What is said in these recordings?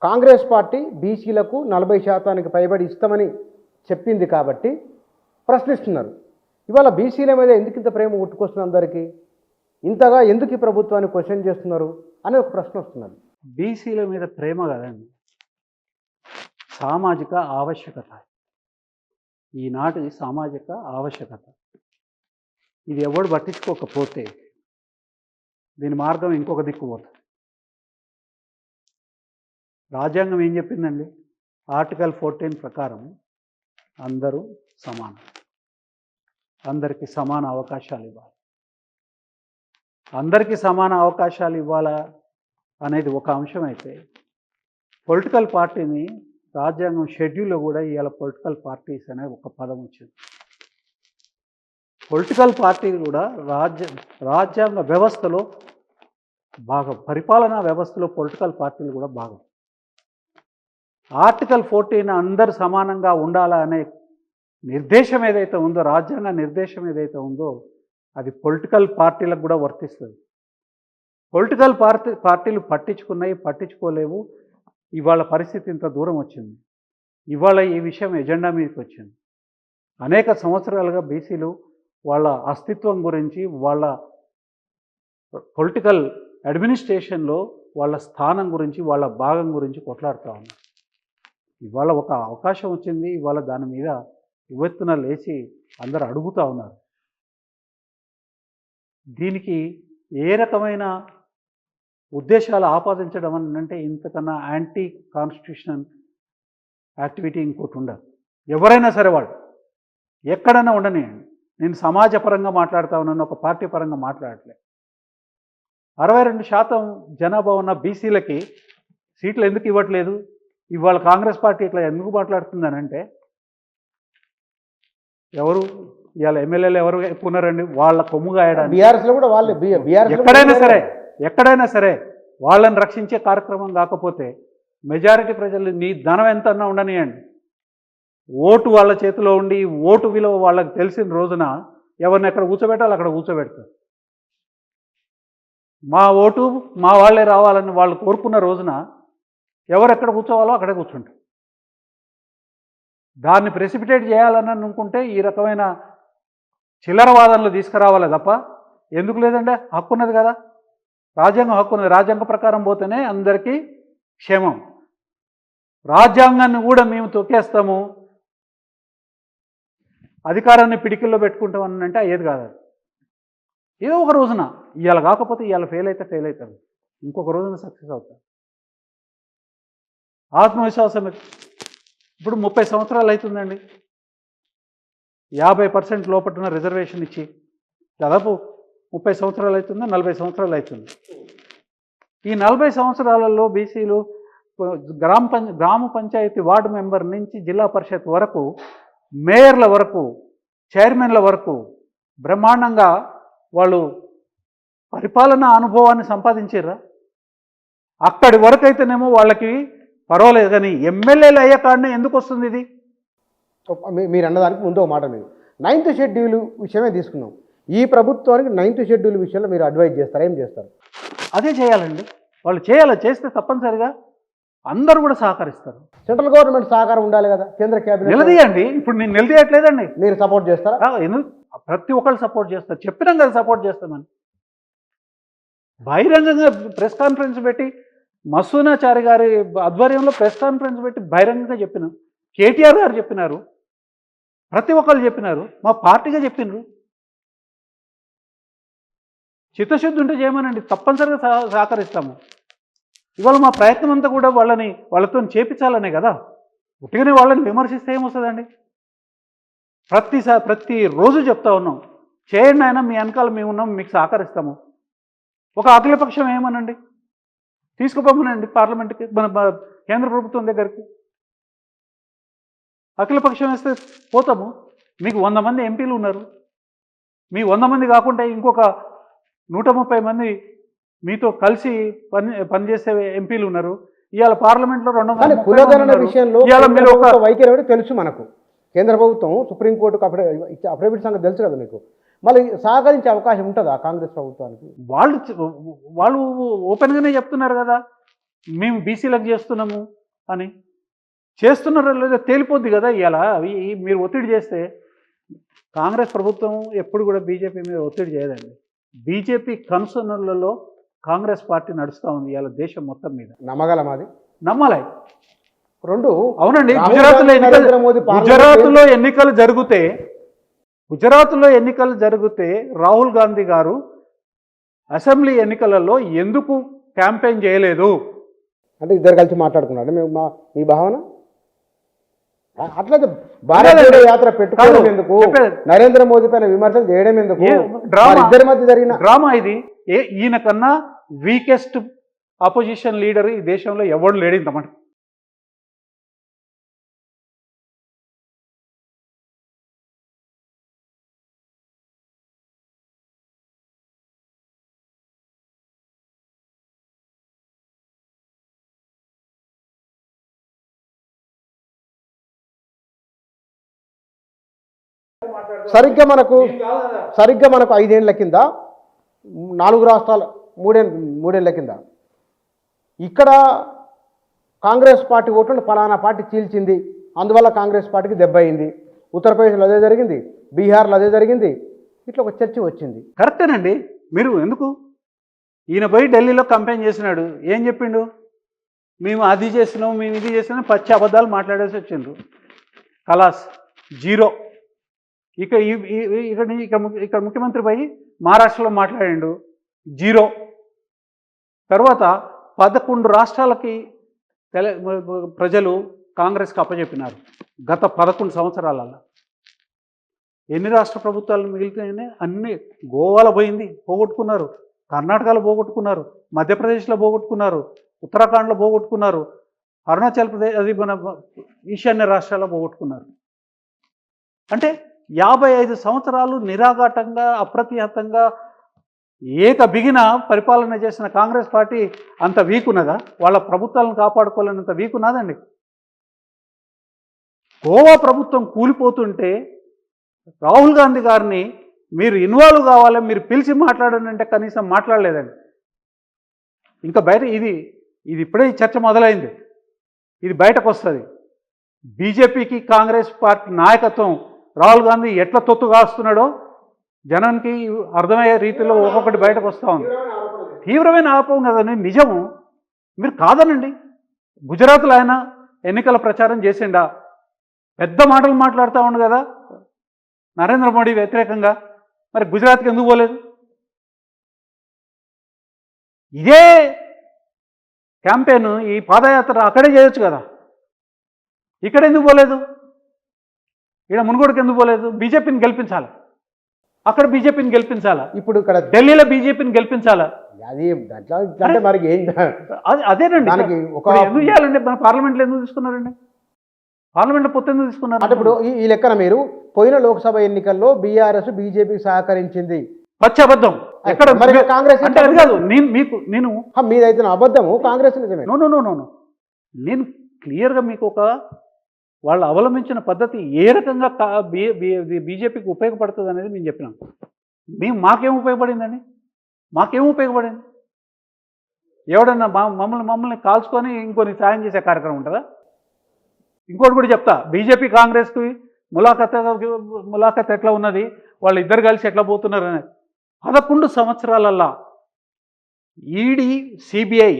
Congress party బీసీలకు 40% పైబడి ఇస్తామని చెప్పింది కాబట్టి ప్రశ్నిస్తున్నారు. ఇవాళ బీసీల మీద ఎందుకు ఇంత ప్రేమ పుట్టుకొస్తుంది అందరికీ? ఇంతగా ఎందుకు ఈ ప్రభుత్వాన్ని క్వశ్చన్ చేస్తున్నారు అనే ఒక ప్రశ్న వస్తున్నది. బీసీల మీద ప్రేమ కదండి, సామాజిక ఆవశ్యకత. ఈనాటి సామాజిక ఆవశ్యకత ఇది ఎవడు పట్టించుకోకపోతే దీని మార్గం ఇంకొక దిక్కు పోతుంది. రాజ్యాంగం ఏం చెప్పిందండి? ఆర్టికల్ 14 ప్రకారం అందరూ సమానం, అందరికీ సమాన అవకాశాలు ఇవ్వాలి. అందరికీ సమాన అవకాశాలు ఇవ్వాలా అనేది ఒక అంశం అయితే, పొలిటికల్ పార్టీని రాజ్యాంగం షెడ్యూల్లో కూడా ఇవాళ పొలిటికల్ పార్టీస్ అనే ఒక పదం వచ్చింది. పొలిటికల్ పార్టీ కూడా రాజ్యాంగ వ్యవస్థలో భాగం, పరిపాలనా వ్యవస్థలో పొలిటికల్ పార్టీలు కూడా భాగం. ఆర్టికల్ 14 అందరు సమానంగా ఉండాలా అనే నిర్దేశం ఏదైతే ఉందో, రాజ్యాంగ నిర్దేశం ఏదైతే ఉందో, అది పొలిటికల్ పార్టీలకు కూడా వర్తిస్తుంది. పొలిటికల్ పార్టీలు పట్టించుకోలేవు. ఇవాళ పరిస్థితి ఇంత దూరం వచ్చింది. ఇవాళ ఈ విషయం ఎజెండా మీదకి వచ్చింది. అనేక సంవత్సరాలుగా బీసీలు వాళ్ళ అస్తిత్వం గురించి, వాళ్ళ పొలిటికల్ అడ్మినిస్ట్రేషన్లో వాళ్ళ స్థానం గురించి, వాళ్ళ భాగం గురించి కొట్లాడుతూ ఉన్నారు. ఇవాళ ఒక అవకాశం వచ్చింది. ఇవాళ దాని మీద ఉవ్వెత్తున లేచి అందరు అడుగుతూ ఉన్నారు. దీనికి ఏ రకమైన ఉద్దేశాలు ఆపాదించడం అని అంటే, ఇంతకన్నా యాంటీ కాన్స్టిట్యూషనల్ యాక్టివిటీ ఇంకోటి ఉండదు. ఎవరైనా సరే వాళ్ళు ఎక్కడైనా ఉండనియండి. నేను సమాజపరంగా మాట్లాడుతూ ఉన్నాను, ఒక పార్టీ పరంగా మాట్లాడట్లే. 62% జనాభా ఉన్న బీసీలకి సీట్లు ఎందుకు ఇవ్వట్లేదు? ఇవాళ కాంగ్రెస్ పార్టీ ఇట్లా ఎందుకు మాట్లాడుతుందనంటే, ఎవరు ఇవాళ ఎమ్మెల్యేలు ఎవరు ఎక్కువ ఉన్నారండి? వాళ్ళ కొమ్ము గాయడానికి. బీఆర్ఎస్లో కూడా వాళ్ళు ఎక్కడైనా సరే వాళ్ళని రక్షించే కార్యక్రమం కాకపోతే, మెజారిటీ ప్రజలు నీ ధనం ఎంత అన్నా ఉండనియండి, ఓటు వాళ్ళ చేతిలో ఉండి ఓటు విలువ వాళ్ళకి తెలిసిన రోజున ఎవరిని ఎక్కడ కూర్చోబెట్టాలి అక్కడ కూర్చోబెడతారు. మా ఓటు మా వాళ్ళే రావాలని వాళ్ళు కోరుకున్న రోజున ఎవరు ఎక్కడ కూర్చోవాలో అక్కడే కూర్చుంటారు. దాన్ని ప్రెసిపిటేట్ చేయాలని అనుకుంటే ఈ రకమైన చిల్లర వాదనలు తీసుకురావాలి తప్ప ఎందుకు లేదంటే, హక్కు ఉన్నది కదా, రాజ్యాంగం హక్కు ఉన్నది. రాజ్యాంగ ప్రకారం పోతేనే అందరికీ క్షేమం. రాజ్యాంగాన్ని కూడా మేము తొక్కేస్తాము, అధికారాన్ని పిడికిల్లో పెట్టుకుంటామని అంటే అయ్యేది కాదు. ఏదో ఒక రోజున, ఇవాళ కాకపోతే ఇవాళ ఫెయిల్ అవుతారు, ఇంకొక రోజున సక్సెస్ అవుతారు. ఆత్మవిశ్వాసం. ఇప్పుడు 30 సంవత్సరాలు అవుతుందండి 50% లోపట్టున రిజర్వేషన్ ఇచ్చి, దాదాపు 30 సంవత్సరాలు అవుతుందా, 40 సంవత్సరాలు అవుతుంది. ఈ 40 సంవత్సరాలలో బీసీలు గ్రామ పంచాయతీ వార్డు మెంబర్ నుంచి జిల్లా పరిషత్ వరకు, మేయర్ల వరకు, చైర్మన్ల వరకు బ్రహ్మాండంగా వాళ్ళు పరిపాలనా అనుభవాన్ని సంపాదించారా? అక్కడి వరకు అయితేనేమో వాళ్ళకి పర్వాలేదు, కానీ ఎమ్మెల్యేలు అయ్యే కాడనే ఎందుకు వస్తుంది ఇది? మీరు అన్నదానికి ముందు ఒక మాట, మీరు 9th షెడ్యూల్ విషయమే తీసుకున్నాం. ఈ ప్రభుత్వానికి 9th షెడ్యూల్ విషయంలో మీరు అడ్వైజ్ చేస్తారు, ఏం చేస్తారు? అదే చేయాలండి, వాళ్ళు చేయాలి. చేస్తే తప్పనిసరిగా అందరూ కూడా సహకరిస్తారు. సెంట్రల్ గవర్నమెంట్ సహకారం ఉండాలి కదా, కేంద్ర క్యాబినెట్ నిలదీయండి. ఇప్పుడు నేను నిలదీయట్లేదండి. మీరు సపోర్ట్ చేస్తారా? ఎందుకు? ప్రతి ఒక్కళ్ళు సపోర్ట్ చేస్తారు. చెప్పినాం కదా సపోర్ట్ చేస్తామని. బహిరంగంగా ప్రెస్ కాన్ఫరెన్స్ పెట్టి, మసూనాచారి గారి ఆధ్వర్యంలో ప్రెస్ కాన్ఫరెన్స్ పెట్టి బహిరంగంగా చెప్పినాం. కేటీఆర్ గారు చెప్పినారు, ప్రతి ఒక్కళ్ళు చెప్పినారు, మా పార్టీగా చెప్పినారు. చిత్తశుద్ధి ఉంటే చేయమనండి, తప్పనిసరిగా సహకరిస్తాము. ఇవాళ మా ప్రయత్నం అంతా కూడా వాళ్ళతో చేపించాలనే కదా. ఉట్టిగానే వాళ్ళని విమర్శిస్తే ఏమొస్తుందండి? ప్రతిరోజు చెప్తా ఉన్నాం, చేయండి ఆయన, మీ వెనకాల మేము ఉన్నాం, మీకు సహకరిస్తాము. ఒక అఖిలపక్షం ఏమనండి, తీసుకుపోమనండి పార్లమెంట్కి, మన కేంద్ర ప్రభుత్వం దగ్గరికి. అఖిలపక్షం వేస్తే పోతాము. మీకు 100 మంది ఎంపీలు ఉన్నారు, మీ 100 మంది కాకుండా ఇంకొక 130 మంది మీతో కలిసి పనిచేసే ఎంపీలు ఉన్నారు. ఇవాళ పార్లమెంట్లో 200 విషయంలో వైఖరి తెలుసు మనకు. కేంద్ర ప్రభుత్వం సుప్రీంకోర్టుకు అఫిడవిట్ సంగతి తెలుసు కదా మీకు. మళ్ళీ సహకరించే అవకాశం ఉంటుందా కాంగ్రెస్ ప్రభుత్వానికి? వాళ్ళు ఓపెన్గానే చెప్తున్నారు కదా, మేము బీసీలకు చేస్తున్నాము అని. చేస్తున్నారో లేదో తేలిపోద్ది కదా ఇవాళ. మీరు ఒత్తిడి చేస్తే కాంగ్రెస్ ప్రభుత్వం ఎప్పుడు కూడా బీజేపీ మీద ఒత్తిడి చేయదండి. బీజేపీ కన్సర్న్లలో కాంగ్రెస్ పార్టీ నడుస్తూ ఉంది ఇవాళ దేశం మొత్తం మీద. నమ్మగలం అది? నమ్మాలి. రెండు అవునండి. నరేంద్ర మోదీ గుజరాత్లో ఎన్నికలు జరిగితే రాహుల్ గాంధీ గారు అసెంబ్లీ ఎన్నికలలో ఎందుకు క్యాంపెయిన్ చేయలేదు? అంటే ఇద్దరు కలిసి మాట్లాడుకున్నారు. మీ భావన అట్లయితే భారత జోడో యాత్ర పెట్టుకోవడం ఎందుకు? నరేంద్ర మోదీ పైన విమర్శలు చేయడం ఎందుకు? ఇద్దరి మధ్య జరిగిన డ్రామా ఇది. ఈయన కన్నా వీకెస్ట్ ఆపోజిషన్ లీడర్ ఈ దేశంలో ఎవడు లేడు ఇంతమంది. సరిగ్గా మనకు 5 ఏళ్ల కింద 4 రాష్ట్రాలు, మూడేళ్ల కింద ఇక్కడ కాంగ్రెస్ పార్టీ ఓట్లను ఫలానా పార్టీ చీల్చింది, అందువల్ల కాంగ్రెస్ పార్టీకి దెబ్బ అయింది. ఉత్తరప్రదేశ్లో అదే జరిగింది, బీహార్లో అదే జరిగింది. ఇట్లా ఒక చర్చ వచ్చింది. కరెక్టేనండి. మీరు ఎందుకు ఈయన పోయి ఢిల్లీలో కంపెయిన్ చేసినాడు, ఏం చెప్పిండు? మేము అది చేసినాం, మేము ఇది చేసినాం, పచ్చి అబద్ధాలు మాట్లాడేసి వచ్చిండ్రు. కలాస్ జీరో. ఇక్కడ ముఖ్యమంత్రి పోయి మహారాష్ట్రలో మాట్లాడిండు, జీరో. తర్వాత 11 రాష్ట్రాలకి ప్రజలు కాంగ్రెస్కి అప్పచెప్పినారు గత 11 సంవత్సరాలలో. ఎన్ని రాష్ట్ర ప్రభుత్వాలు మిగిలితే అన్ని గోవాలో పోయింది, పోగొట్టుకున్నారు. కర్ణాటకలో పోగొట్టుకున్నారు, మధ్యప్రదేశ్లో పోగొట్టుకున్నారు, ఉత్తరాఖండ్లో పోగొట్టుకున్నారు, అరుణాచల్ ప్రదేశ్, అది మన ఈశాన్య రాష్ట్రాల్లో పోగొట్టుకున్నారు. అంటే 55 సంవత్సరాలు నిరాఘాటంగా, అప్రతిహతంగా, బిగిన పరిపాలన చేసిన కాంగ్రెస్ పార్టీ అంత వీక్ ఉన్నదా? వాళ్ళ ప్రభుత్వాలను కాపాడుకోలేనంత వీక్ ఉన్నదండి. గోవా ప్రభుత్వం కూలిపోతుంటే రాహుల్ గాంధీ గారిని మీరు ఇన్వాల్వ్ కావాలి, మీరు పిలిచి మాట్లాడండి అంటే కనీసం మాట్లాడలేదండి. ఇంకా బయట ఇది ఇప్పుడే ఈ చర్చ మొదలైంది, ఇది బయటకు వస్తుంది. బీజేపీకి కాంగ్రెస్ పార్టీ నాయకత్వం రాహుల్ గాంధీ ఎట్లా తొత్తు కాస్తున్నాడో జనానికి అర్థమయ్యే రీతిలో ఒక్కొక్కటి బయటకు వస్తూ ఉంది. తీవ్రమైన ఆరోపణ కదండి, నిజము. మీరు కాదనండి. గుజరాత్లో ఆయన ఎన్నికల ప్రచారం చేసిండా? పెద్ద మాటలు మాట్లాడుతూ ఉండు కదా నరేంద్ర మోడీ వ్యతిరేకంగా. మరి గుజరాత్కి ఎందుకు పోలేదు? ఇదే క్యాంపెయిన్, ఈ పాదయాత్ర అక్కడే చేయొచ్చు కదా, ఇక్కడ ఎందుకు పోలేదు? ఇక్కడ మునుగోడుకు ఎందుకు పోలేదు? బీజేపీని గెలిపించాలి, అక్కడ బీజేపీని గెలిపించాలా, ఇప్పుడు ఇక్కడ ఢిల్లీలో బీజేపీని గెలిపించాలా? అది అంటే మరి అదేనండి. ఎందుకు చేయాలండి? మన పార్లమెంట్లో ఎందుకు తీసుకున్నారండి? పార్లమెంట్లో పొత్తు ఎందుకు తీసుకున్నారు? అంటే ఇప్పుడు ఈ లెక్కన మీరు పోయిన లోక్సభ ఎన్నికల్లో బీఆర్ఎస్ బీజేపీకి సహకరించింది, పచ్చి అబద్ధం. ఎక్కడ మరి కాంగ్రెస్ అంటే అది కాదు. నేను మీదైతే అబద్ధము, కాంగ్రెస్ నిజమే. నో. నేను క్లియర్గా మీకు వాళ్ళు అవలంబించిన పద్ధతి ఏ రకంగా బీజేపీకి ఉపయోగపడుతుంది అనేది నేను చెప్పినాను. మాకేం ఉపయోగపడిందండి? మాకేం ఉపయోగపడింది? ఎవడన్నా మమ్మల్ని కాల్చుకొని ఇంకొని సాయం చేసే కార్యక్రమం ఉంటుందా? ఇంకోటి కూడా చెప్తా, బీజేపీ కాంగ్రెస్కి ములాఖత్ ఎట్లా ఉన్నది, వాళ్ళు ఇద్దరు కలిసి ఎట్లా పోతున్నారు అనేది. 11 సంవత్సరాలల్లా ఈడీ, సిబిఐ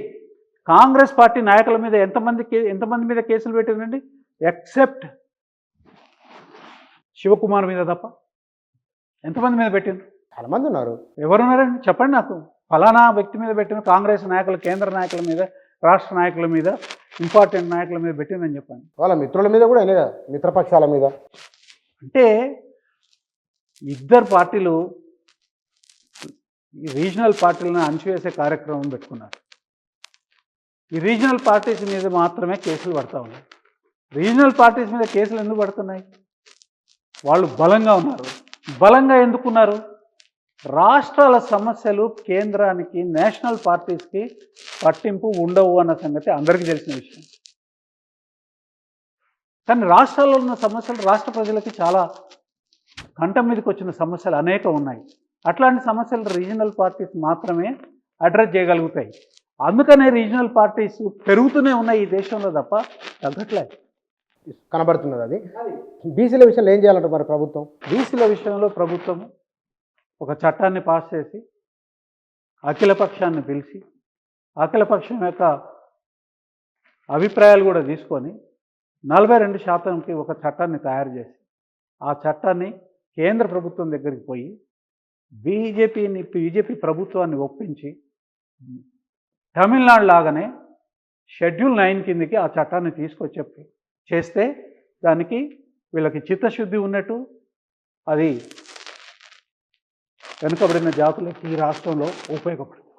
కాంగ్రెస్ పార్టీ నాయకుల మీద ఎంతమంది మీద కేసులు పెట్టిందండి? ఎక్సెప్ట్ శివకుమార్ మీద తప్ప ఎంతమంది మీద పెట్టిండ్రు? చాలా మంది ఉన్నారు. ఎవరున్నారండి చెప్పండి నాకు. ఫలానా వ్యక్తి మీద పెట్టిన కాంగ్రెస్ నాయకులు, కేంద్ర నాయకుల మీద, రాష్ట్ర నాయకుల మీద, ఇంపార్టెంట్ నాయకుల మీద పెట్టిందని చెప్పండి. వాళ్ళ మిత్రుల మీద కూడా అయినా, మిత్రపక్షాల మీద. అంటే ఇద్దరు పార్టీలు ఈ రీజనల్ పార్టీలను అణచివేసే కార్యక్రమం పెట్టుకున్నారు. ఈ రీజనల్ పార్టీస్ మీద మాత్రమే కేసులు పడతా ఉన్నాయి. రీజనల్ పార్టీస్ మీద కేసులు ఎందుకు పడుతున్నాయి? వాళ్ళు బలంగా ఉన్నారు. బలంగా ఎందుకున్నారు? రాష్ట్రాల సమస్యలు కేంద్రానికి, నేషనల్ పార్టీస్కి పట్టింపు ఉండవు అన్న సంగతి అందరికీ తెలిసిన విషయం. కానీ రాష్ట్రాల్లో ఉన్న సమస్యలు రాష్ట్ర ప్రజలకి చాలా కంఠం మీదకి వచ్చిన సమస్యలు అనేక ఉన్నాయి. అట్లాంటి సమస్యలు రీజనల్ పార్టీస్ మాత్రమే అడ్రస్ చేయగలుగుతాయి. అందుకనే రీజనల్ పార్టీస్ పెరుగుతూనే ఉన్నాయి ఈ దేశంలో తప్ప తగ్గట్లేదు. కనబడుతున్నది అది. బీసీల విషయంలో ఏం చేయాలంటారు మరి ప్రభుత్వం? బీసీల విషయంలో ప్రభుత్వం ఒక చట్టాన్ని పాస్ చేసి అఖిలపక్షాన్ని పిలిచి అఖిలపక్షం యొక్క అభిప్రాయాలు కూడా తీసుకొని 42%కి ఒక చట్టాన్ని తయారు చేసి ఆ చట్టాన్ని కేంద్ర ప్రభుత్వం దగ్గరికి పోయి బీజేపీ ప్రభుత్వాన్ని ఒప్పించి తమిళనాడు లాగానే షెడ్యూల్ 9 కిందకి ఆ చట్టాన్ని తీసుకొచ్చి చేస్తే దానికి వీళ్ళకి చిత్తశుద్ధి ఉన్నట్టు, అది వెనుకబడిన జాతులకి ఈ రాష్ట్రంలో ఉపయోగపడుతుంది.